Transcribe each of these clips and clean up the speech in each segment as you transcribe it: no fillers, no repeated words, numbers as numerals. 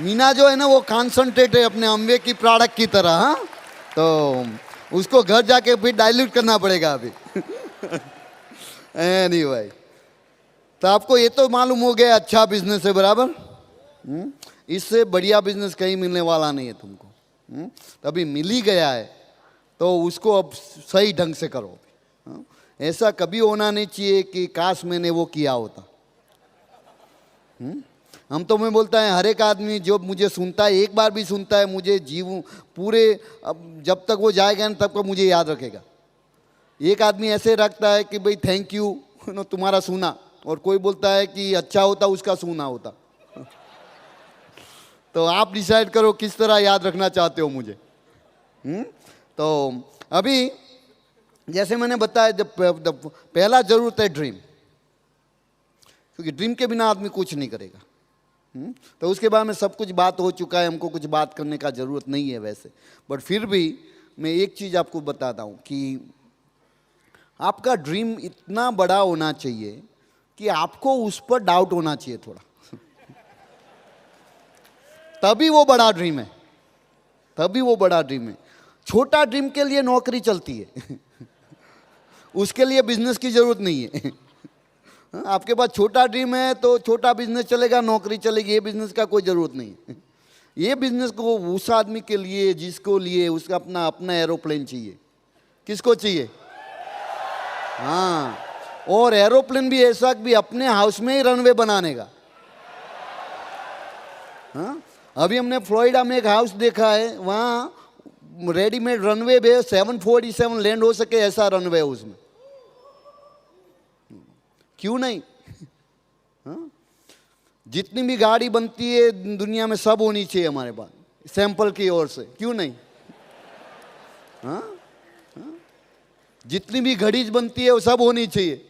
मीना जो है ना वो कॉन्सेंट्रेट है अपने अम्बे की प्रोडक्ट की तरह, हाँ, तो उसको घर जाके फिर डाइल्यूट करना पड़ेगा अभी। एनीवे, तो आपको ये तो मालूम हो गया अच्छा बिजनेस है, बराबर। इससे बढ़िया बिजनेस कहीं मिलने वाला नहीं है तुमको। तभी मिल ही गया है तो उसको अब सही ढंग से करो। ऐसा कभी होना नहीं चाहिए कि काश मैंने वो किया होता। हम तो मैं बोलता है हर एक आदमी जो मुझे सुनता है, एक बार भी सुनता है, मुझे जीव पूरे अब जब तक वो जाएगा ना तब तक मुझे याद रखेगा। एक आदमी ऐसे रखता है कि भाई थैंक यू तुम्हारा सुना, और कोई बोलता है कि अच्छा होता उसका सुना होता। तो आप डिसाइड करो किस तरह याद रखना चाहते हो मुझे। तो अभी जैसे मैंने बताया, जब पहला जरूरत है ड्रीम, क्योंकि ड्रीम के बिना आदमी कुछ नहीं करेगा। तो उसके बाद में सब कुछ बात हो चुका है, हमको कुछ बात करने का ज़रूरत नहीं है वैसे, बट फिर भी मैं एक चीज़ आपको बताता हूँ कि आपका ड्रीम इतना बड़ा होना चाहिए कि आपको उस पर डाउट होना चाहिए थोड़ा। तभी वो बड़ा ड्रीम है, तभी वो बड़ा ड्रीम है। छोटा ड्रीम के लिए नौकरी चलती है, उसके लिए बिजनेस की जरूरत नहीं है। आपके पास छोटा ड्रीम है तो छोटा बिजनेस चलेगा, नौकरी चलेगी, ये बिजनेस का कोई ज़रूरत नहीं है। ये बिजनेस को उस आदमी के लिए जिसको लिए उसका अपना अपना एरोप्लेन चाहिए। किसको चाहिए? हाँ, और एरोप्लेन भी ऐसा कि अपने हाउस में ही रनवे बनाने का। हाँ, अभी हमने फ्लोरिडा में एक हाउस देखा है, वहाँ रेडीमेड रनवे पे 747 लैंड हो सके ऐसा रनवे है उसमें। क्यों नहीं? हाँ? जितनी भी गाड़ी बनती है दुनिया में सब होनी चाहिए हमारे पास सैंपल की ओर से, क्यों नहीं? हाँ? हाँ? जितनी भी घड़ी बनती है वो सब होनी चाहिए।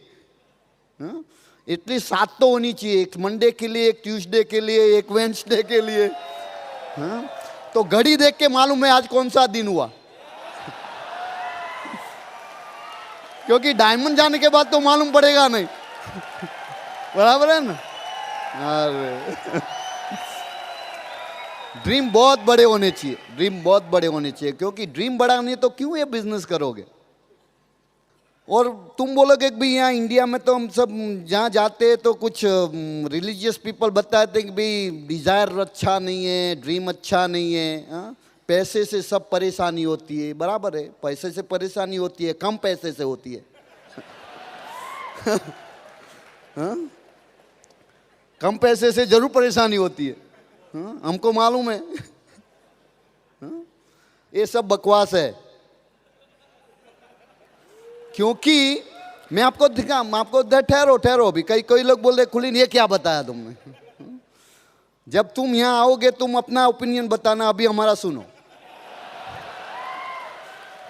हाँ? एटलीस्ट 7 तो होनी चाहिए, एक मंडे के लिए, एक ट्यूसडे के लिए, एक वेडनेसडे के लिए। हाँ? तो घड़ी देख के मालूम है आज कौन सा दिन हुआ। क्योंकि डायमंड जाने के बाद तो मालूम पड़ेगा नहीं। बराबर है ना? अरे ड्रीम बहुत बड़े होने चाहिए, ड्रीम बहुत बड़े होने चाहिए, क्योंकि ड्रीम बड़ा नहीं तो क्यों ये बिजनेस करोगे? और तुम बोलोगे कि भाई यहाँ इंडिया में तो हम सब जहाँ जाते हैं तो कुछ रिलीजियस पीपल बताते हैं कि भाई डिज़ायर अच्छा नहीं है, ड्रीम अच्छा नहीं है। हाँ? पैसे से सब परेशानी होती है, बराबर है, पैसे से परेशानी होती है, कम पैसे से होती है। हाँ? कम पैसे से जरूर परेशानी होती है। हाँ? हमको मालूम है। हाँ? ये सब बकवास है, क्योंकि मैं आपको ठहरो ठहरो, अभी कई लोग बोल रहे खुलीन ये क्या बताया तुमने। जब तुम यहाँ आओगे तुम अपना ओपिनियन बताना, अभी हमारा सुनो,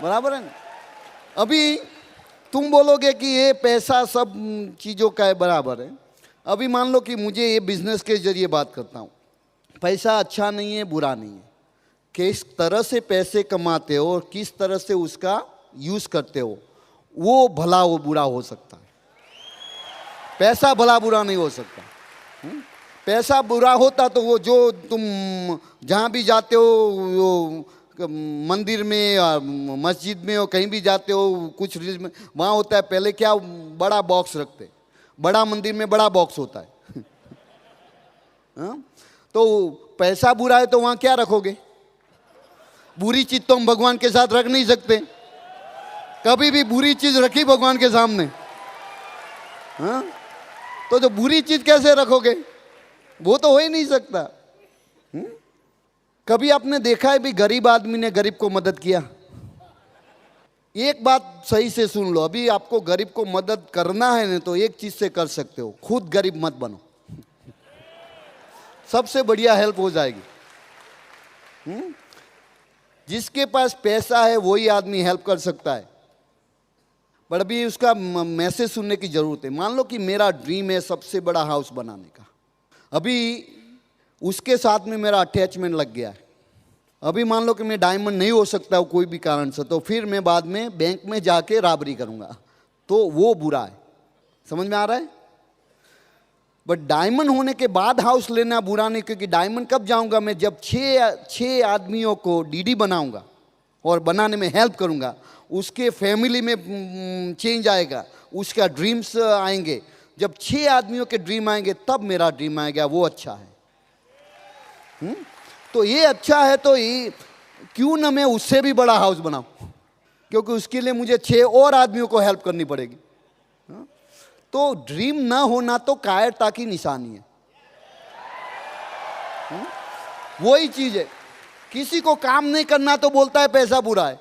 बराबर है ना? अभी तुम बोलोगे कि ये पैसा सब चीज़ों का है, बराबर है। अभी मान लो कि मुझे ये बिजनेस के जरिए बात करता हूँ, पैसा अच्छा नहीं है, बुरा नहीं है, किस तरह से पैसे कमाते हो और किस तरह से उसका यूज़ करते हो वो भला हो बुरा हो सकता है। पैसा भला बुरा नहीं हो सकता। पैसा बुरा होता तो वो जो तुम जहाँ भी जाते हो, वो मंदिर में या मस्जिद में हो, कहीं भी जाते हो, कुछ रिलीज में वहाँ होता है पहले क्या, बड़ा बॉक्स रखते, बड़ा मंदिर में बड़ा बॉक्स होता है। हाँ? तो पैसा बुरा है तो वहाँ क्या रखोगे? बुरी चीज तो हम भगवान के साथ रख नहीं सकते। कभी भी बुरी चीज रखी भगवान के सामने? हाँ? तो जो बुरी चीज कैसे रखोगे? वो तो हो ही नहीं सकता। कभी आपने देखा है भी गरीब आदमी ने गरीब को मदद किया? एक बात सही से सुन लो, अभी आपको गरीब को मदद करना है ना तो एक चीज से कर सकते हो, खुद गरीब मत बनो, सबसे बढ़िया हेल्प हो जाएगी। जिसके पास पैसा है वही आदमी हेल्प कर सकता है, पर अभी उसका मैसेज सुनने की जरूरत है। मान लो कि मेरा ड्रीम है सबसे बड़ा हाउस बनाने का, अभी उसके साथ में मेरा अटैचमेंट लग गया है। अभी मान लो कि मैं डायमंड नहीं हो सकता हूँ कोई भी कारण से, तो फिर मैं बाद में बैंक में जाके रॉबरी करूँगा, तो वो बुरा है। समझ में आ रहा है? बट डायमंड होने के बाद हाउस लेना बुरा नहीं, क्योंकि डायमंड कब जाऊंगा मैं, जब छः आदमियों को डीडी बनाऊंगा और बनाने में हेल्प करूंगा, उसके फैमिली में चेंज आएगा, उसका ड्रीम्स आएंगे। जब 6 आदमियों के ड्रीम आएंगे तब मेरा ड्रीम आएगा, वो अच्छा है। तो ये अच्छा है, तो ये क्यों ना मैं उससे भी बड़ा हाउस बनाऊं, क्योंकि उसके लिए मुझे 6 और आदमियों को हेल्प करनी पड़ेगी। तो ड्रीम ना होना तो कायरता की निशानी है। वही चीज है, किसी को काम नहीं करना तो बोलता है पैसा बुरा है।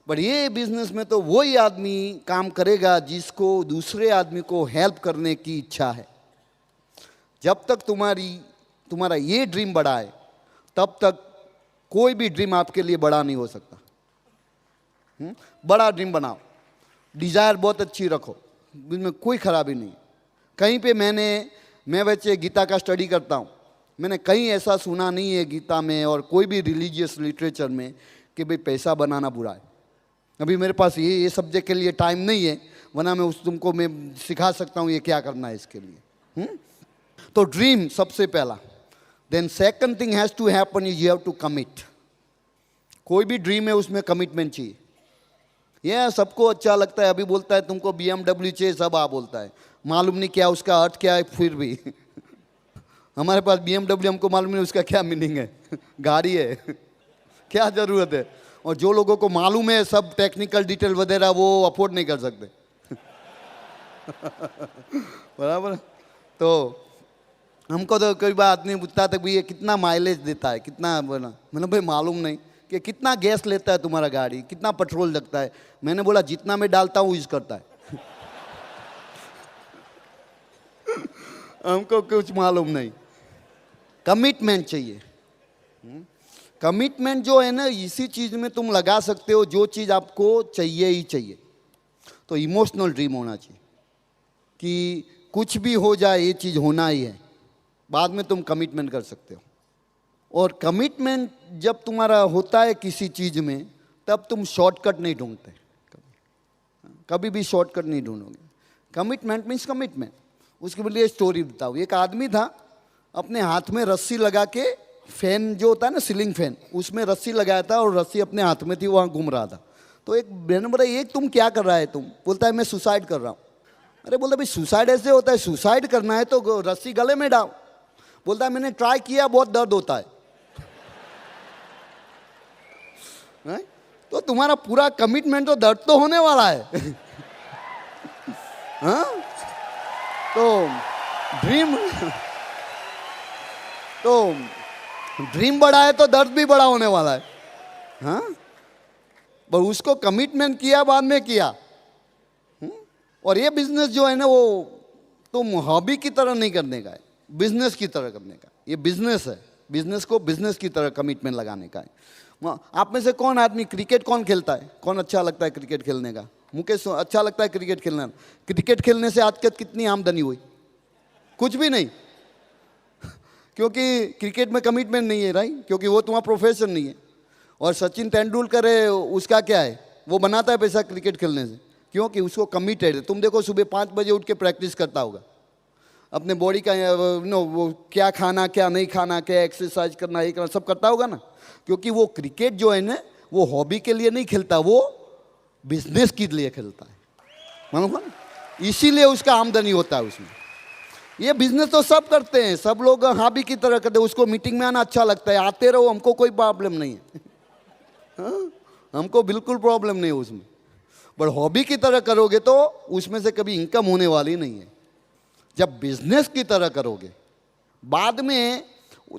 बट ये बिजनेस में तो वही आदमी काम करेगा जिसको दूसरे आदमी को हेल्प करने की इच्छा है। जब तक तुम्हारा ये ड्रीम बड़ा है, तब तक कोई भी ड्रीम आपके लिए बड़ा नहीं हो सकता। बड़ा ड्रीम बनाओ, डिजायर बहुत अच्छी रखो, इसमें कोई खराबी नहीं। कहीं पे मैं वैसे गीता का स्टडी करता हूँ, मैंने कहीं ऐसा सुना नहीं है गीता में और कोई भी रिलीजियस लिटरेचर में कि भाई पैसा बनाना बुरा है। अभी मेरे पास ये सब्जेक्ट के लिए टाइम नहीं है, वरना तुमको मैं सिखा सकता हूँ ये क्या करना है इसके लिए। तो ड्रीम सबसे पहला। Then second thing has to happen is you have to commit. कोई भी ड्रीम है उसमें कमिटमेंट चाहिए। ये सबको अच्छा लगता है, अभी बोलता है तुमको BMW चाहिए, सब बोलता है, मालूम नहीं क्या उसका अर्थ क्या है। फिर भी हमारे पास BMW, हमको मालूम नहीं उसका क्या मीनिंग है। गाड़ी है, क्या ज़रूरत है। और जो लोगों को मालूम है सब टेक्निकल डिटेल वगैरह, वो अफोर्ड नहीं कर सकते। बराबर। तो हमको तो कई बार आदमी पूछता था भाई ये कितना माइलेज देता है, कितना बोला, मैंने भाई मालूम नहीं। कि कितना गैस लेता है तुम्हारा गाड़ी, कितना पेट्रोल लगता है। मैंने बोला जितना मैं डालता हूँ यूज करता है। हमको कुछ मालूम नहीं। कमिटमेंट चाहिए। कमिटमेंट जो है ना, इसी चीज में तुम लगा सकते हो जो चीज आपको चाहिए ही चाहिए। तो इमोशनल ड्रीम होना चाहिए कि कुछ भी हो जाए ये चीज होना ही है, बाद में तुम कमिटमेंट कर सकते हो। और कमिटमेंट जब तुम्हारा होता है किसी चीज में, तब तुम शॉर्टकट नहीं ढूंढते, कभी भी शॉर्टकट नहीं ढूंढोगे। Commitment means commitment. उसके लिए स्टोरी बताऊँ। एक आदमी था, अपने हाथ में रस्सी लगा के, फैन जो होता है ना सीलिंग फैन, उसमें रस्सी लगाया था और रस्सी अपने हाथ में थी, वहाँ घूम रहा था। तो एक मैंने बोला ये तुम क्या कर रहा है तुम? बोलता है मैं सुसाइड कर रहा हूँ। अरे बोलता भाई सुसाइड ऐसे होता है, सुसाइड करना है तो रस्सी गले में डाल। बोलता है मैंने ट्राई किया, बहुत दर्द होता है। तो तुम्हारा पूरा कमिटमेंट तो दर्द तो होने वाला है। हाँ? तो ड्रीम बड़ा है तो दर्द भी बड़ा होने वाला है। हाँ? पर उसको कमिटमेंट किया, बाद में किया। और ये बिजनेस जो है ना, वो तुम हॉबी की तरह नहीं करने का है, बिजनेस की तरह करने का। ये बिजनेस है, बिजनेस को बिजनेस की तरह कमिटमेंट लगाने का है। आप में से कौन आदमी क्रिकेट कौन खेलता है? कौन अच्छा लगता है क्रिकेट खेलने का? मुकेश अच्छा लगता है क्रिकेट खेलना। क्रिकेट खेलने से आज तक कितनी आमदनी हुई? कुछ भी नहीं। क्योंकि क्रिकेट में कमिटमेंट नहीं है, राइट? क्योंकि वो तुम्हारा प्रोफेशन नहीं है। और सचिन तेंदुलकर है, उसका क्या है? वो बनाता है पैसा क्रिकेट खेलने से, क्योंकि उसको कमिटेड है। तुम देखो सुबह 5 बजे उठ के प्रैक्टिस करता होगा, अपने बॉडी का वो क्या खाना क्या नहीं खाना, क्या एक्सरसाइज करना, ये करना, सब करता होगा ना। क्योंकि वो क्रिकेट जो है ना, वो हॉबी के लिए नहीं खेलता, वो बिजनेस के लिए खेलता है, मालूम है? इसीलिए उसका आमदनी होता है उसमें। ये बिजनेस तो सब करते हैं, सब लोग हॉबी की तरह करते हैं। उसको मीटिंग में आना अच्छा लगता है, आते रहो, हमको कोई प्रॉब्लम नहीं है। हाँ? हमको बिल्कुल प्रॉब्लम नहीं है उसमें। बट हॉबी की तरह करोगे तो उसमें से कभी इनकम होने वाली नहीं है। जब बिजनेस की तरह करोगे, बाद में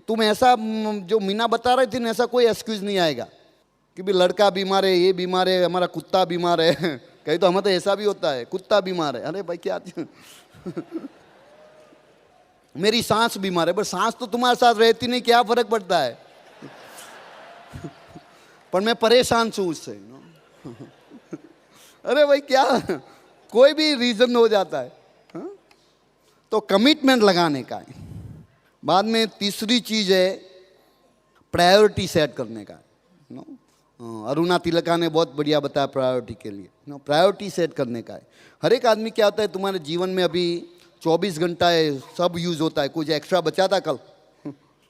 तुम ऐसा, जो मीना बता रही थी ना, ऐसा कोई एक्सक्यूज नहीं आएगा कि भी लड़का बीमार है, ये बीमार है, हमारा कुत्ता बीमार है। कहीं तो हमें तो ऐसा भी होता है, कुत्ता बीमार है, अरे भाई क्या मेरी सांस बीमार है। पर सांस तो तुम्हारे साथ रहती नहीं, क्या फर्क पड़ता है? पर मैं परेशान हूं उससे। अरे भाई क्या, कोई भी रीजन हो जाता है। हा? तो कमिटमेंट लगाने का है। बाद में तीसरी चीज है प्रायोरिटी सेट करने का। अरुणा तिलका ने बहुत बढ़िया बताया प्रायोरिटी के लिए। प्रायोरिटी सेट करने का है। हर एक आदमी क्या होता है, तुम्हारे जीवन में अभी 24 घंटा है, सब यूज होता है, कुछ एक्स्ट्रा बचा था कल?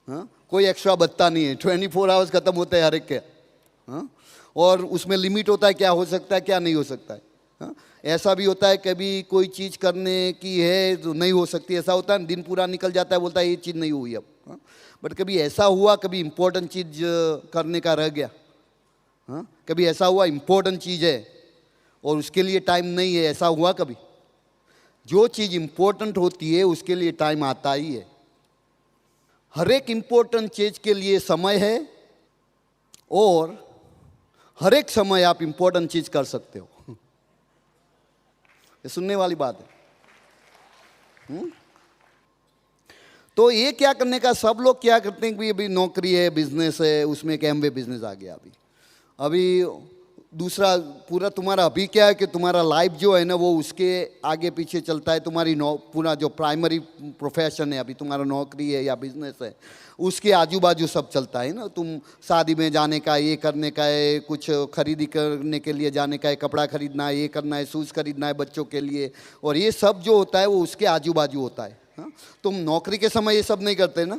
हाँ, कोई एक्स्ट्रा बचता नहीं है, 24 आवर्स खत्म होते हैं हर एक के। हाँ, और उसमें लिमिट होता है क्या हो सकता है क्या नहीं हो सकता है। हाँ, ऐसा भी होता है कभी कोई चीज़ करने की है तो नहीं हो सकती, ऐसा होता है, दिन पूरा निकल जाता है, बोलता है ये चीज़ नहीं हुई अब। हाँ, बट कभी ऐसा हुआ कभी इम्पोर्टेंट चीज़ करने का रह गया? हाँ, कभी ऐसा हुआ इम्पोर्टेंट चीज़ है और उसके लिए टाइम नहीं है, ऐसा हुआ कभी? जो चीज़ इम्पोर्टेंट होती है उसके लिए टाइम आता ही है। हर एक इम्पोर्टेंट चीज के लिए समय है और हर एक समय आप इम्पोर्टेंट चीज कर सकते हो। ये सुनने वाली बात है। तो ये क्या करने का, सब लोग क्या करते हैं कि अभी नौकरी है, बिजनेस है, उसमें एक एमवे बिजनेस आ गया। अभी दूसरा पूरा तुम्हारा अभी क्या है कि तुम्हारा लाइफ जो है ना वो उसके आगे पीछे चलता है। तुम्हारी पूरा जो प्राइमरी प्रोफेशन है, अभी तुम्हारा नौकरी है या बिजनेस है, उसके आजू बाजू सब चलता है ना। तुम शादी में जाने का, ये करने का है, कुछ खरीदी करने के लिए जाने का है, कपड़ा खरीदना है, ये करना है, शूज़ खरीदना है बच्चों के लिए, और ये सब जो होता है वो उसके आजू बाजू होता है। हाँ, तुम नौकरी के समय ये सब नहीं करते ना।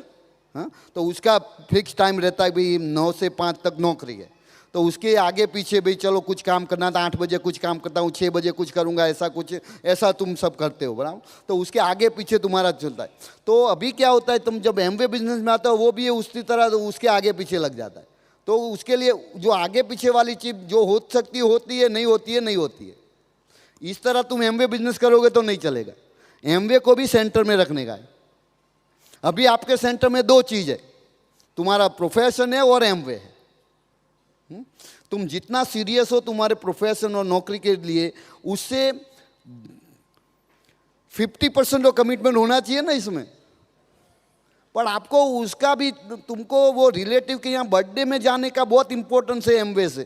हाँ, तो उसका फिक्स टाइम रहता है, भाई 9 से 5 तक नौकरी है, तो उसके आगे पीछे भाई चलो कुछ काम करना था, 8 बजे कुछ काम करता हूँ, 6 बजे कुछ करूँगा, ऐसा कुछ, ऐसा तुम सब करते हो बराबर। तो उसके आगे पीछे तुम्हारा चलता है। तो अभी क्या होता है, तुम जब एमवे बिजनेस में आता हो वो भी उसी तरह तो उसके आगे पीछे लग जाता है। तो उसके लिए जो आगे पीछे वाली चीज़ जो हो सकती होती है, नहीं होती है नहीं होती है। इस तरह तुम एमवे बिजनेस करोगे तो नहीं चलेगा। एमवे को भी सेंटर में रखने का है। अभी आपके सेंटर में 2 चीज़ है, तुम्हारा प्रोफेशन है और एमवे है। तुम जितना सीरियस हो तुम्हारे प्रोफेशन और नौकरी के लिए, उससे 50% कमिटमेंट होना चाहिए ना इसमें। पर आपको उसका भी, तुमको वो रिलेटिव के यहाँ बर्थडे में जाने का बहुत इंपॉर्टेंस है एमवे से,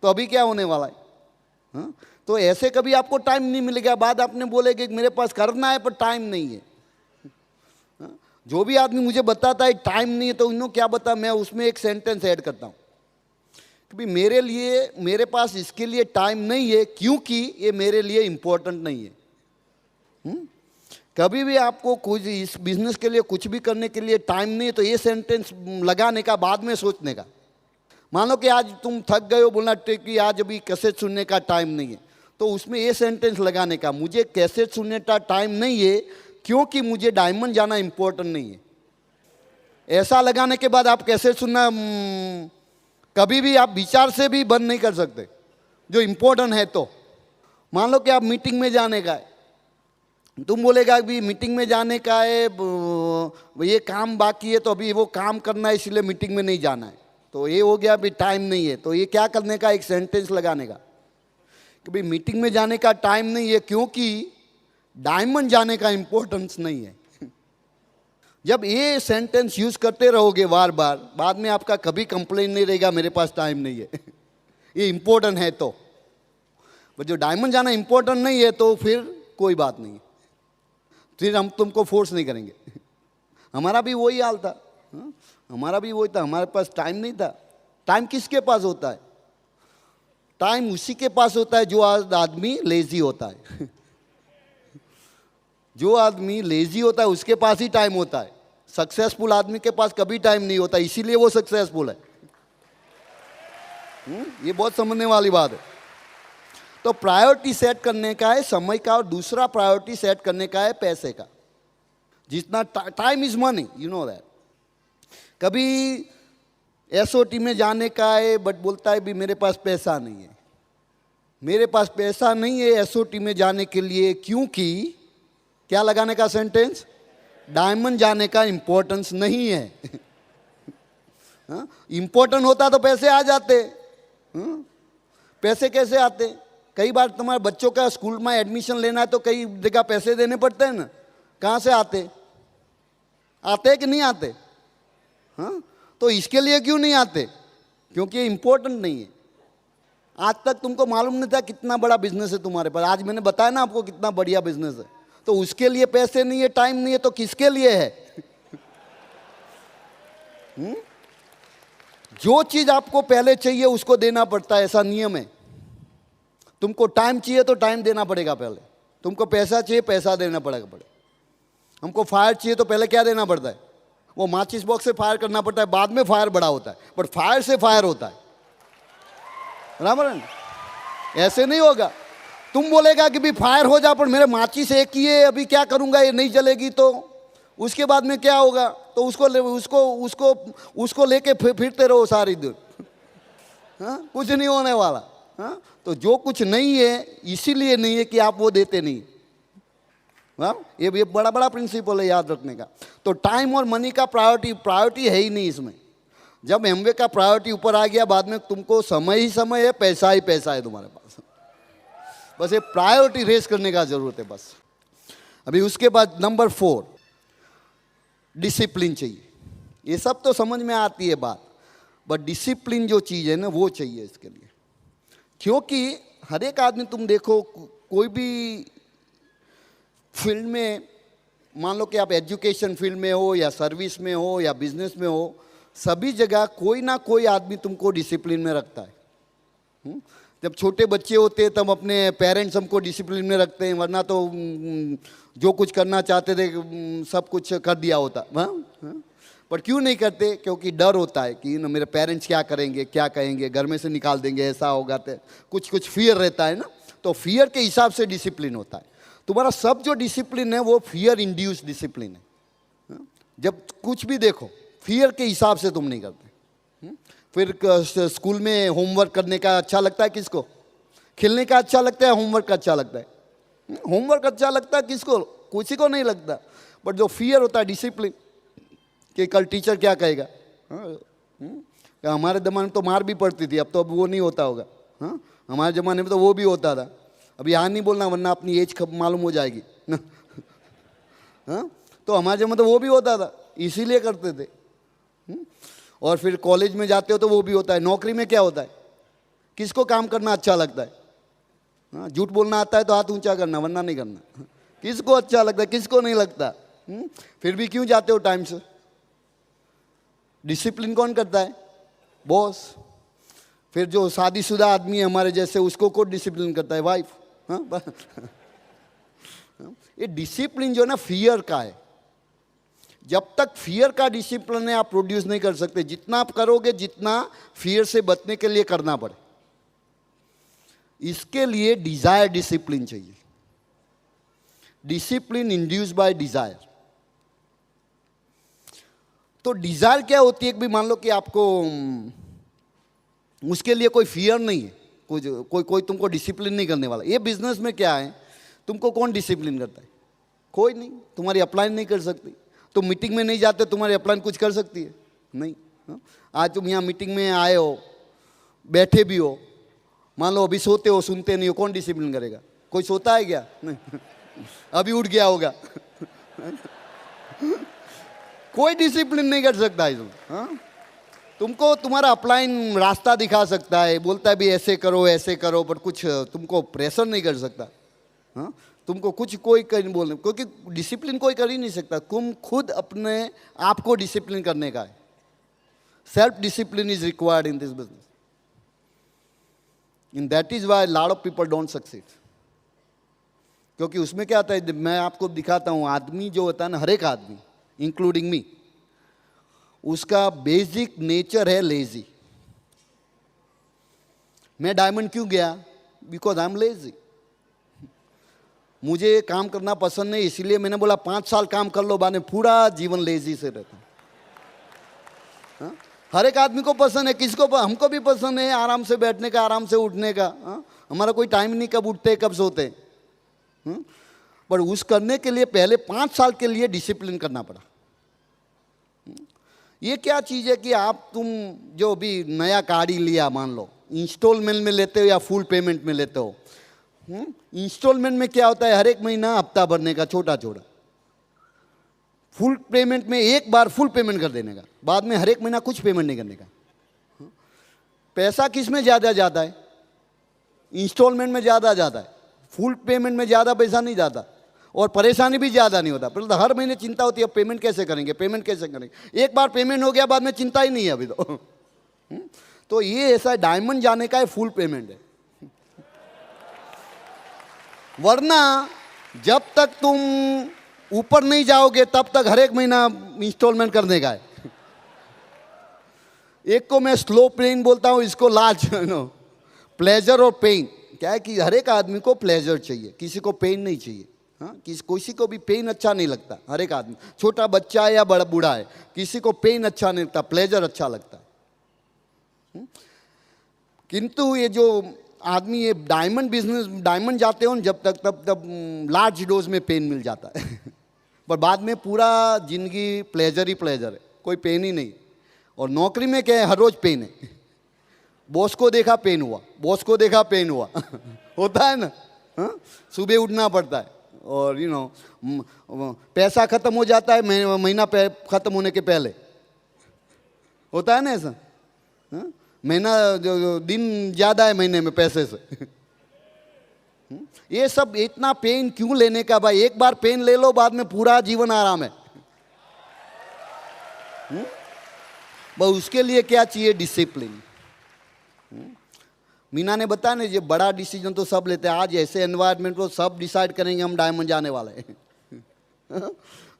तो अभी क्या होने वाला है? हाँ? तो ऐसे कभी आपको टाइम नहीं मिलेगा, बाद आपने बोलेगे कि मेरे पास करना है पर टाइम नहीं है। हाँ? जो भी आदमी मुझे बताता है टाइम नहीं है, तो उन्होंने क्या बता, मैं उसमें एक सेंटेंस ऐड करता हूँ कि मेरे लिए, मेरे पास इसके लिए टाइम नहीं है क्योंकि ये मेरे लिए इंपॉर्टेंट नहीं है। कभी भी आपको कुछ इस बिजनेस के लिए कुछ भी करने के लिए टाइम नहीं है, तो ये सेंटेंस लगाने का, बाद में सोचने का। मान लो कि आज तुम थक गए हो, बोलना कि आज अभी कैसेट सुनने का टाइम नहीं है, तो उसमें ये सेंटेंस लगाने का, मुझे कैसेट सुनने का टाइम नहीं है क्योंकि मुझे डायमंड जाना इंपॉर्टेंट नहीं है। ऐसा लगाने के बाद आप कैसेट सुनना कभी भी आप विचार से भी बंद नहीं कर सकते, जो इम्पोर्टेंट है। तो मान लो कि आप मीटिंग में जाने का है, तुम बोलेगा कि मीटिंग में जाने का है, ये काम बाकी है तो अभी वो काम करना है इसलिए मीटिंग में नहीं जाना है, तो ये हो गया अभी टाइम नहीं है। तो ये क्या करने का, एक सेंटेंस लगाने का कि भाई मीटिंग में जाने का टाइम नहीं है क्योंकि डायमंड जाने का इंपॉर्टेंस नहीं है। जब ये सेंटेंस यूज करते रहोगे बार बार, बाद में आपका कभी कंप्लेन नहीं रहेगा मेरे पास टाइम नहीं है। ये इंपॉर्टेंट है तो, जो डायमंड जाना इंपॉर्टेंट नहीं है तो फिर कोई बात नहीं, फिर हम तुमको फोर्स नहीं करेंगे। हमारा भी वही हाल था। हाँ? हमारा भी वही था, हमारे पास टाइम नहीं था। टाइम किसके पास होता है? टाइम उसी के पास होता है जो आदमी लेजी होता है। जो आदमी लेजी होता है उसके पास ही टाइम होता है। सक्सेसफुल आदमी के पास कभी टाइम नहीं होता, इसीलिए वो सक्सेसफुल है। ये बहुत समझने वाली बात है। तो प्रायोरिटी सेट करने का है समय का, और दूसरा प्रायोरिटी सेट करने का है पैसे का। जितना time is money, you know that. कभी एसओटी में जाने का है बट बोलता है भी मेरे पास पैसा नहीं है। मेरे पास पैसा नहीं है एसओटी में जाने के लिए क्योंकि, क्या लगाने का सेंटेंस, डायमंड जाने का इंपॉर्टेंस नहीं है। इंपॉर्टेंट होता तो पैसे आ जाते। पैसे कैसे आते? कई बार तुम्हारे बच्चों का स्कूल में एडमिशन लेना है तो कई जगह पैसे देने पड़ते हैं ना। कहाँ से आते? आते कि नहीं आते? हाँ, तो इसके लिए क्यों नहीं आते? क्योंकि ये इंपॉर्टेंट नहीं है। आज तक तुमको मालूम नहीं था कितना बड़ा बिजनेस है तुम्हारे पास। आज मैंने बताया ना आपको कितना बढ़िया बिजनेस है। तो उसके लिए पैसे नहीं है, टाइम नहीं है, तो किसके लिए है? जो चीज आपको पहले चाहिए उसको देना पड़ता है, ऐसा नियम है। तुमको टाइम चाहिए तो टाइम देना पड़ेगा पहले। तुमको पैसा चाहिए, पैसा देना पड़ेगा। हमको फायर चाहिए तो पहले क्या देना पड़ता है? वो माचिस बॉक्स से फायर करना पड़ता है, बाद में फायर बड़ा होता है, बट फायर से फायर होता है। बराबर है? ऐसे नहीं होगा। तुम बोलेगा कि भी फायर हो जा, पर मेरे माचिस एक ही है, अभी क्या करूंगा, ये नहीं जलेगी तो उसके बाद में क्या होगा? तो उसको लेके फिरते रहो सारी दिन। हाँ, कुछ नहीं होने वाला। हाँ, तो जो कुछ नहीं है इसीलिए नहीं है कि आप वो देते नहीं। हाँ, ये बड़ा बड़ा प्रिंसिपल है याद रखने का। तो टाइम और मनी का प्रायोरिटी है ही नहीं इसमें। जब एमवे का प्रायोरिटी ऊपर आ गया, बाद में तुमको समय ही समय है, पैसा ही पैसा है तुम्हारे पास। बस ये प्रायोरिटी रेस करने का जरूरत है बस। अभी उसके बाद नंबर 4, डिसिप्लिन चाहिए। ये सब तो समझ में आती है बात, बट डिसिप्लिन जो चीज़ है ना वो चाहिए इसके लिए। क्योंकि हर एक आदमी, तुम देखो कोई भी फील्ड में, मान लो कि आप एजुकेशन फील्ड में हो या सर्विस में हो या बिजनेस में हो, सभी जगह कोई ना कोई आदमी तुमको डिसिप्लिन में रखता है। जब छोटे बच्चे होते हैं तब अपने पेरेंट्स हमको डिसिप्लिन में रखते हैं, वरना तो जो कुछ करना चाहते थे सब कुछ कर दिया होता। पर क्यों नहीं करते? क्योंकि डर होता है कि ना मेरे पेरेंट्स क्या करेंगे, क्या कहेंगे, घर में से निकाल देंगे, ऐसा होगा। तो कुछ फियर रहता है ना, तो फियर के हिसाब से डिसिप्लिन होता है। तुम्हारा सब जो डिसिप्लिन है वो फियर इंड्यूस डिसिप्लिन है। जब कुछ भी देखो फियर के हिसाब से तुम नहीं करते। फिर स्कूल में होमवर्क करने का अच्छा लगता है किसको? खेलने का अच्छा लगता है, होमवर्क का अच्छा लगता है? होमवर्क अच्छा लगता है किसको? किसी को नहीं लगता। बट जो फियर होता है डिसिप्लिन, कि कल टीचर क्या कहेगा। हमारे ज़माने में तो मार भी पड़ती थी, अब तो अब वो नहीं होता होगा। हाँ, हमारे ज़माने में तो वो भी होता था। अभी यहाँ नहीं बोलना वरना अपनी एज मालूम हो जाएगी। हाँ, तो हमारे ज़माने में तो वो भी होता था, इसीलिए करते थे। और फिर कॉलेज में जाते हो तो वो भी होता है। नौकरी में क्या होता है? किसको काम करना अच्छा लगता है? हाँ, झूठ बोलना आता है तो हाथ ऊंचा करना, वरना नहीं करना। किसको अच्छा लगता है, किसको नहीं लगता? फिर भी क्यों जाते हो टाइम से? डिसिप्लिन कौन करता है? बॉस। फिर जो शादीशुदा आदमी है हमारे जैसे, उसको कौन डिसिप्लिन करता है? वाइफ। हाँ, ये डिसिप्लिन जो है ना फियर का है। जब तक फियर का डिसिप्लिन है आप प्रोड्यूस नहीं कर सकते। जितना आप करोगे, जितना फियर से बचने के लिए करना पड़े, इसके लिए डिजायर डिसिप्लिन चाहिए। Discipline induce by desire. तो डिजायर क्या होती है कि मान लो कि आपको उसके लिए कोई फियर नहीं है, कोई तुमको डिसिप्लिन नहीं करने वाला। ये बिजनेस में क्या है, तुमको कौन डिसिप्लिन करता है? कोई नहीं। तुम्हारी अपलाइन नहीं कर सकती। तुम मीटिंग में नहीं जाते, तुम्हारी अपलाइन कुछ कर सकती है? नहीं। आज तुम यहाँ मीटिंग में आए हो, बैठे भी हो, मान लो अभी सोते हो, सुनते नहीं हो, कौन डिसिप्लिन करेगा? कोई सोता है क्या? नहीं। अभी उठ गया होगा। कोई डिसिप्लिन नहीं कर सकता इसमें। हाँ, तुमको तुम्हारा अपलाइन रास्ता दिखा सकता है, बोलता है भी ऐसे करो ऐसे करो, पर कुछ तुमको प्रेशर नहीं कर सकता। हाँ, तुमको कुछ कोई कर बोलने, क्योंकि डिसिप्लिन कोई कर ही नहीं सकता। तुम खुद अपने आप को डिसिप्लिन करने का है। Self discipline is required in this business, in that is why lot of people don't succeed. क्योंकि उसमें क्या होता है, मैं आपको दिखाता हूँ, आदमी जो होता है ना, हर एक आदमी इंक्लूडिंग मी, उसका बेसिक नेचर है लेजी। मैं डायमंड क्यों गया? Because I am lazy. मुझे काम करना पसंद नहीं, इसलिए मैंने बोला 5 साल काम कर लो, बाद में पूरा जीवन लेजी से रहता। हाँ? हर एक आदमी को पसंद है, किसको हमको भी पसंद है आराम से बैठने का, आराम से उठने का। हाँ? हमारा कोई टाइम नहीं कब उठते कब सोते। पर उस करने के लिए पहले 5 साल के लिए डिसिप्लिन करना पड़ा। ये क्या चीज़ है कि आप तुम जो भी नया गाड़ी लिया, मान लो इंस्टॉलमेंट में लेते हो या फुल पेमेंट में लेते हो। इंस्टॉलमेंट में क्या होता है, हर एक महीना हफ्ता भरने का छोटा छोटा। फुल पेमेंट में एक बार फुल पेमेंट कर देने का, बाद में हर एक महीना कुछ पेमेंट नहीं करने का। पैसा किस में ज़्यादा जाता है? इंस्टॉलमेंट में ज़्यादा जाता है। फुल पेमेंट में ज़्यादा पैसा नहीं जाता और परेशानी भी ज़्यादा नहीं होता। पहले तो हर महीने चिंता होती है, पेमेंट कैसे करेंगे, पेमेंट कैसे करेंगे। एक बार पेमेंट हो गया, बाद में चिंता ही नहीं है अभी तो ये ऐसा डायमंड जाने का है, फुल पेमेंट है। वरना जब तक तुम ऊपर नहीं जाओगे तब तक हर एक महीना इंस्टॉलमेंट करने का है। एक को मैं स्लो पेन बोलता हूँ, इसको लार्ज प्लेजर और पेन। क्या है कि हर एक आदमी को प्लेजर चाहिए, किसी को पेन नहीं चाहिए। हाँ, किसी को भी पेन अच्छा नहीं लगता। हर एक आदमी, छोटा बच्चा है या बड़ा बूढ़ा है, किसी को पेन अच्छा नहीं लगता, प्लेजर अच्छा लगता है। किंतु ये जो आदमी ये डायमंड बिजनेस, डायमंड जाते हो जब तक तब लार्ज डोज में पेन मिल जाता है पर बाद में पूरा जिंदगी प्लेजर ही प्लेजर है, कोई पेन ही नहीं। और नौकरी में क्या है, हर रोज पेन है। बॉस को देखा पेन हुआ, बॉस को देखा पेन हुआ होता है ना। हाँ, सुबह उठना पड़ता है और पैसा खत्म हो जाता है महीना खत्म होने के पहले, होता है ना ऐसा। हाँ? महीना जो दिन ज़्यादा है महीने में पैसे से ये सब इतना पेन क्यों लेने का भाई? एक बार पेन ले लो, बाद में पूरा जीवन आराम है। बस उसके लिए क्या चाहिए? डिसिप्लिन। मीना ने बताया ना, ये बड़ा डिसीजन तो सब लेते हैं। आज ऐसे एनवायरनमेंट को सब डिसाइड करेंगे हम डायमंड जाने वाले हैं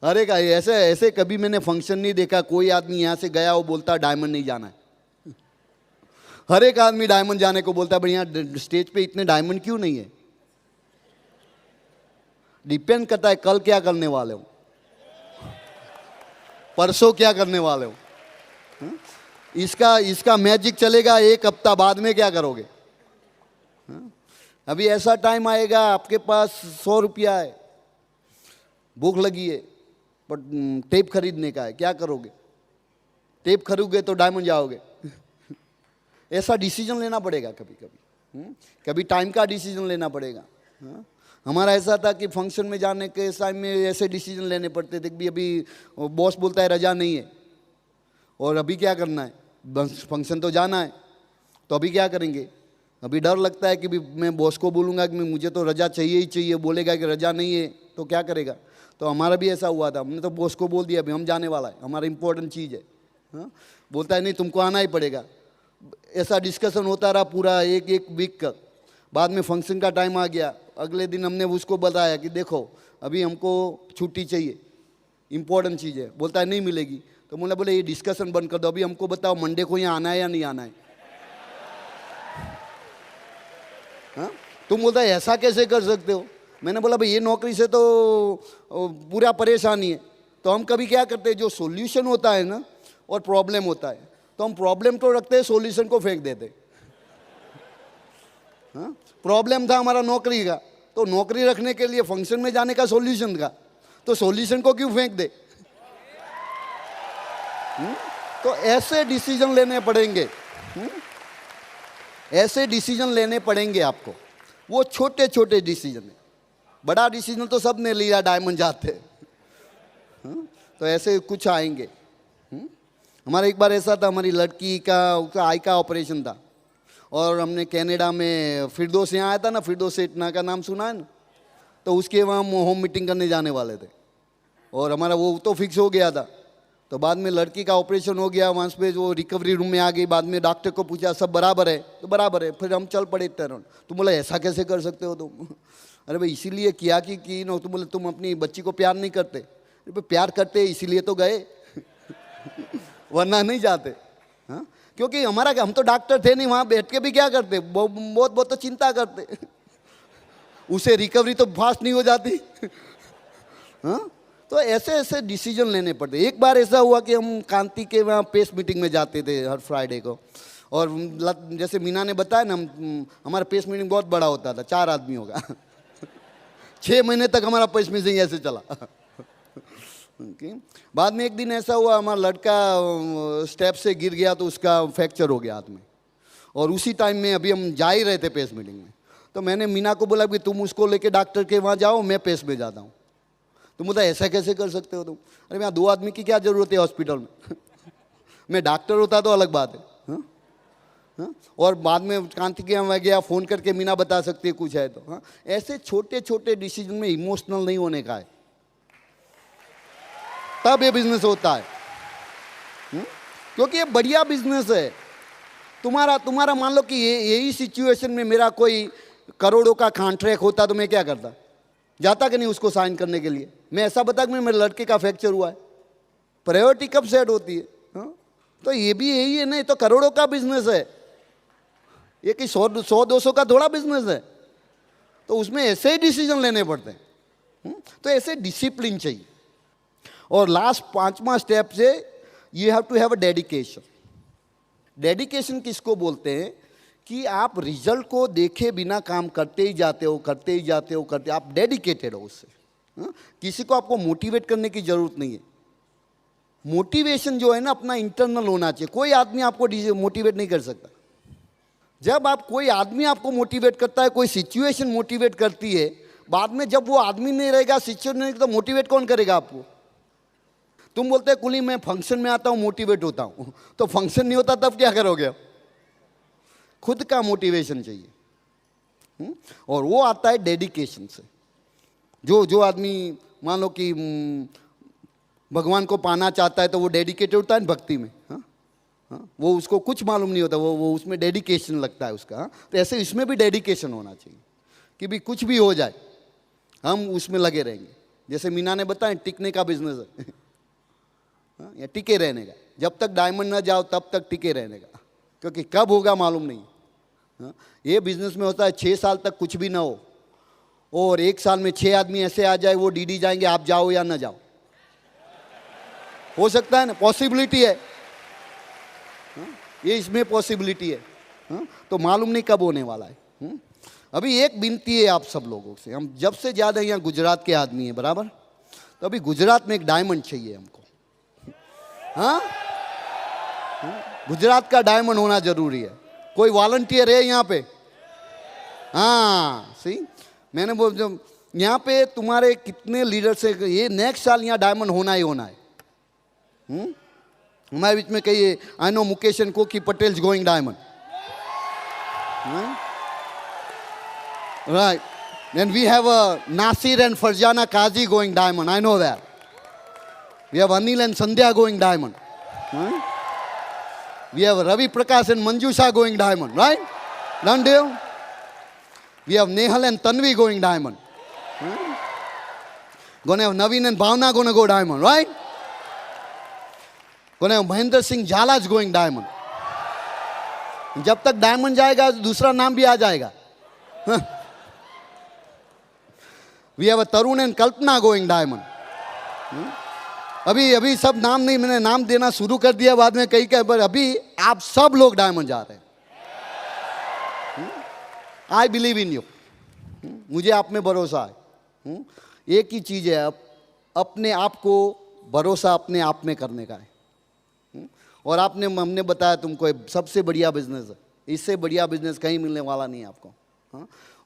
अरे का ऐसे कभी मैंने फंक्शन नहीं देखा कोई आदमी यहाँ से गया वो बोलता डायमंड नहीं जाना है। हर एक आदमी डायमंड जाने को बोलता है, पर यहाँ स्टेज पे इतने डायमंड क्यों नहीं है? डिपेंड करता है कल क्या करने वाले हो, परसों क्या करने वाले हो। इसका मैजिक चलेगा एक हफ्ता, बाद में क्या करोगे? अभी ऐसा टाइम आएगा आपके पास 100 रुपया है, भूख लगी है, पर टेप खरीदने का है, क्या करोगे? टेप खरीदोगे तो डायमंड जाओगे ऐसा डिसीजन लेना पड़ेगा कभी कभी। कभी टाइम का डिसीजन लेना पड़ेगा। हमारा ऐसा था कि फंक्शन में जाने के टाइम में ऐसे डिसीजन लेने पड़ते थे कि अभी बॉस बोलता है रजा नहीं है और अभी क्या करना है, फंक्शन तो जाना है, तो अभी क्या करेंगे? अभी डर लगता है कि मैं बॉस को बोलूँगा कि मुझे तो रजा चाहिए ही चाहिए, बोलेगा कि रजा नहीं है तो क्या करेगा? तो हमारा भी ऐसा हुआ था, हमने तो बॉस को बोल दिया अभी हम जाने वाला है, हमारा इंपॉर्टेंट चीज़ है। हाँ, बोलता है नहीं तुमको आना ही पड़ेगा। ऐसा डिस्कशन होता रहा पूरा एक वीक का। बाद में फंक्शन का टाइम आ गया, अगले दिन हमने उसको बताया कि देखो अभी हमको छुट्टी चाहिए, इंपॉर्टेंट चीज़ है। बोलता है नहीं मिलेगी। तो बोले ये डिस्कशन बंद कर दो, अभी हमको बताओ मंडे को यहाँ आना है या नहीं आना है। हाँ, तुम बोलता है ऐसा कैसे कर सकते हो? मैंने बोला भाई ये नौकरी से तो पूरा परेशानी है। तो हम कभी क्या करते हैं, जो सॉल्यूशन होता है ना और प्रॉब्लम होता है, तो हम प्रॉब्लम तो रखते हैं, सॉल्यूशन को फेंक देते। हाँ, प्रॉब्लम था हमारा नौकरी का, तो नौकरी रखने के लिए फंक्शन में जाने का सॉल्यूशन था, तो सॉल्यूशन को क्यों फेंक दे? तो ऐसे डिसीजन लेने पड़ेंगे। ऐसे डिसीजन लेने पड़ेंगे आपको। वो छोटे छोटे डिसीजन है, बड़ा डिसीजन तो सब ने लिया डायमंड जाते। तो ऐसे कुछ आएंगे। हमारा एक बार ऐसा था, हमारी लड़की का आई का ऑपरेशन था और हमने कनाडा में फिरदौस यहाँ आया था ना, फिरदौस सेठना का नाम सुना है ना, तो उसके वहाँ हम होम मीटिंग करने जाने वाले थे और हमारा वो तो फिक्स हो गया था। तो बाद में लड़की का ऑपरेशन हो गया, वहाँ पे वो रिकवरी रूम में आ गई। बाद में डॉक्टर को पूछा सब बराबर है, तो बराबर है। फिर हम चल पड़े टर्न। तुम बोला ऐसा कैसे कर सकते हो तुम? अरे भाई इसीलिए किया कि नो, तुम बोले तुम अपनी बच्ची को प्यार नहीं करते? अरे प्यार करते इसीलिए तो गए वरना नहीं जाते। हाँ, क्योंकि हम तो डॉक्टर थे नहीं, वहाँ बैठ के भी क्या करते, बहुत तो चिंता करते उसे रिकवरी तो फास्ट नहीं हो जाती। हाँ, तो ऐसे डिसीजन लेने पड़ते। एक बार ऐसा हुआ कि हम कांति के वहाँ पेस मीटिंग में जाते थे हर फ्राइडे को, और जैसे मीना ने बताया ना, हमारा पेस मीटिंग बहुत बड़ा होता था, 4 आदमियों का 6 महीने तक हमारा पेस मीटिंग ऐसे चला। बाद में एक दिन ऐसा हुआ, हमारा लड़का स्टेप से गिर गया तो उसका फ्रैक्चर हो गया हाथ में, और उसी टाइम में अभी हम जा ही रहे थे पेस मीटिंग में। तो मैंने मीना को बोला कि तुम उसको लेके डॉक्टर के वहाँ जाओ, मैं पेस में जाता हूँ। तुम बोलता ऐसा कैसे कर सकते हो तुम? अरे यहाँ 2 आदमी की क्या जरूरत है हॉस्पिटल में मैं डॉक्टर होता तो अलग बात है। हाँ? हाँ? और बाद में कांति के यहाँ गया, फ़ोन करके मीना बता सकती है कुछ है तो। हाँ? ऐसे छोटे छोटे डिसीजन में इमोशनल नहीं होने का है, तब ये बिजनेस होता है। क्योंकि ये बढ़िया बिजनेस है। तुम्हारा मान लो कि यही सिचुएशन में मेरा कोई करोड़ों का कॉन्ट्रैक्ट होता तो मैं क्या करता? जाता कि नहीं उसको साइन करने के लिए? मैं ऐसा बता कि मेरे लड़के का फ्रैक्चर हुआ है, प्रायोरिटी कब सेट होती है? हाँ? तो ये भी यही है ना, ये तो करोड़ों का बिजनेस है, ये कि 100-200 का थोड़ा बिजनेस है। तो उसमें ऐसे ही डिसीजन लेने पड़ते हैं। तो ऐसे डिसिप्लिन चाहिए। और लास्ट 5वां स्टेप से you have to have a dedication. Dedication किसको बोलते हैं? कि आप रिजल्ट को देखे बिना काम करते ही जाते हो, करते ही जाते हो, करते, आप डेडिकेटेड हो उससे। किसी को आपको मोटिवेट करने की जरूरत नहीं है। मोटिवेशन जो है ना अपना इंटरनल होना चाहिए। कोई आदमी आपको मोटिवेट नहीं कर सकता। जब आप कोई आदमी आपको मोटिवेट करता है, कोई सिचुएशन मोटिवेट करती है, बाद में जब वो आदमी नहीं रहेगा, सिचुएशन नहीं, तो मोटिवेट कौन करेगा आपको? तुम बोलते हैं कुली मैं फंक्शन में आता हूँ मोटिवेट होता हूँ, तो फंक्शन नहीं होता तब क्या करोगे? खुद का मोटिवेशन चाहिए। और वो आता है डेडिकेशन से। जो आदमी मान लो कि भगवान को पाना चाहता है तो वो डेडिकेटेड होता है भक्ति में। हाँ, वो उसको कुछ मालूम नहीं होता, वो उसमें डेडिकेशन लगता है उसका। हाँ? तो ऐसे इसमें भी डेडिकेशन होना चाहिए कि भी कुछ भी हो जाए हम उसमें लगे रहेंगे। जैसे मीना ने बताया टिकने का बिजनेस है। हाँ? या टिके रहने का, जब तक डायमंड ना जाओ तब तक टिके रहने का, क्योंकि कब होगा मालूम नहीं। हाँ? ये बिजनेस में होता है 6 साल तक कुछ भी ना हो, और 1 साल में 6 आदमी ऐसे आ जाए वो डीडी जाएंगे, आप जाओ या ना जाओ। हो सकता है ना, पॉसिबिलिटी है। ये इसमें पॉसिबिलिटी है। तो मालूम नहीं कब होने वाला है। अभी एक विनती है आप सब लोगों से, हम जब से ज़्यादा यहाँ गुजरात के आदमी हैं बराबर, तो अभी गुजरात में एक डायमंड चाहिए हमको। हाँ, गुजरात का डायमंड होना जरूरी है। कोई वॉलंटियर है यहाँ पे? हाँ, सही। मैंने बोल यहाँ पे तुम्हारे कितने लीडर्स है, ये नेक्स्ट साल यहाँ डायमंड होना ही होना है। हमारे बीच में कहिए आई नो मुकेश एंड कोकी Patel going diamond, right? Then we have Nasir and Farjana Kazi going diamond. I know that. We have Anil and Sandhya going diamond. Right? We have Ravi Prakash and Manjusha going diamond. Right? Done deal? We have Nehal and Tanvi going diamond. Right? Gonna have Naveen and Bhavna gonna go diamond. Right? Gonna have Mahendra Singh Jhalaj going diamond. जब तक diamond जाएगा दूसरा नाम भी आ जाएगा. We have a Tarun and Kalpana going diamond. अभी सब नाम नहीं, मैंने नाम देना शुरू कर दिया, बाद में कई पर अभी आप सब लोग डायमंड जा रहे हैं. I believe in you. मुझे आप में भरोसा है. एक ही चीज है, अपने आप को भरोसा अपने आप में करने का है. और हमने बताया तुमको सबसे बढ़िया बिजनेस है, इससे बढ़िया बिजनेस कहीं मिलने वाला नहीं है आपको.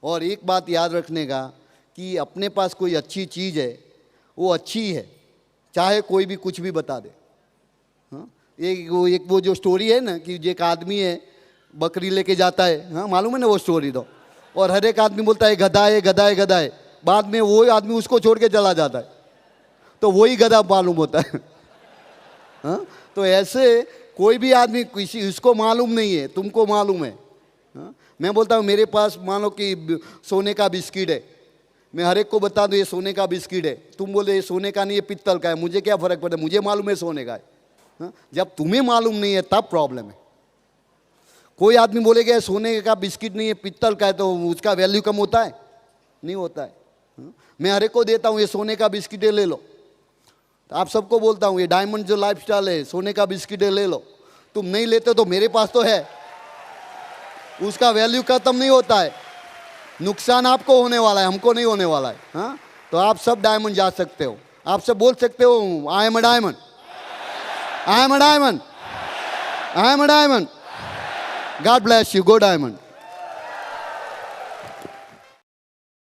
और एक बात याद रखने का कि अपने पास कोई अच्छी चीज़ है वो अच्छी है, चाहे कोई भी कुछ भी बता दे. एक वो जो स्टोरी है ना कि एक आदमी है बकरी लेके जाता है. हाँ, मालूम है ना वो स्टोरी तो. और हर एक आदमी बोलता है गधा है गधा है गधा है, बाद में वो आदमी उसको छोड़ के चला जाता है, तो वही गधा मालूम होता है. हाँ, तो ऐसे कोई भी आदमी किसी उसको मालूम नहीं है, तुमको मालूम है. हाँ, मैं बोलता हूँ मेरे पास मान लो कि सोने का बिस्किट है, मैं हर एक को बता दूँ ये सोने का बिस्किट है, तुम बोले ये सोने का नहीं है पित्तल का है, मुझे क्या फ़र्क पड़ता है, मुझे मालूम है सोने का है. हाँ? जब तुम्हें मालूम नहीं है तब प्रॉब्लम है. कोई आदमी बोलेगा सोने का बिस्किट नहीं है पित्तल का है तो उसका वैल्यू कम होता है? नहीं होता है. हाँ? मैं हर एक को देता हूँ ये सोने का बिस्किट है ले लो. तो आप सबको बोलता हूँ ये डायमंड जो लाइफस्टाइल है सोने का बिस्किट है ले लो. तुम नहीं लेते तो मेरे पास तो है, उसका वैल्यू खत्म नहीं होता है. नुकसान आपको होने वाला है, हमको नहीं होने वाला है. हाँ, तो आप सब डायमंड जा सकते हो. आप सब बोल सकते हो I am a diamond, I am a diamond, I am a diamond. God bless you. Go diamond.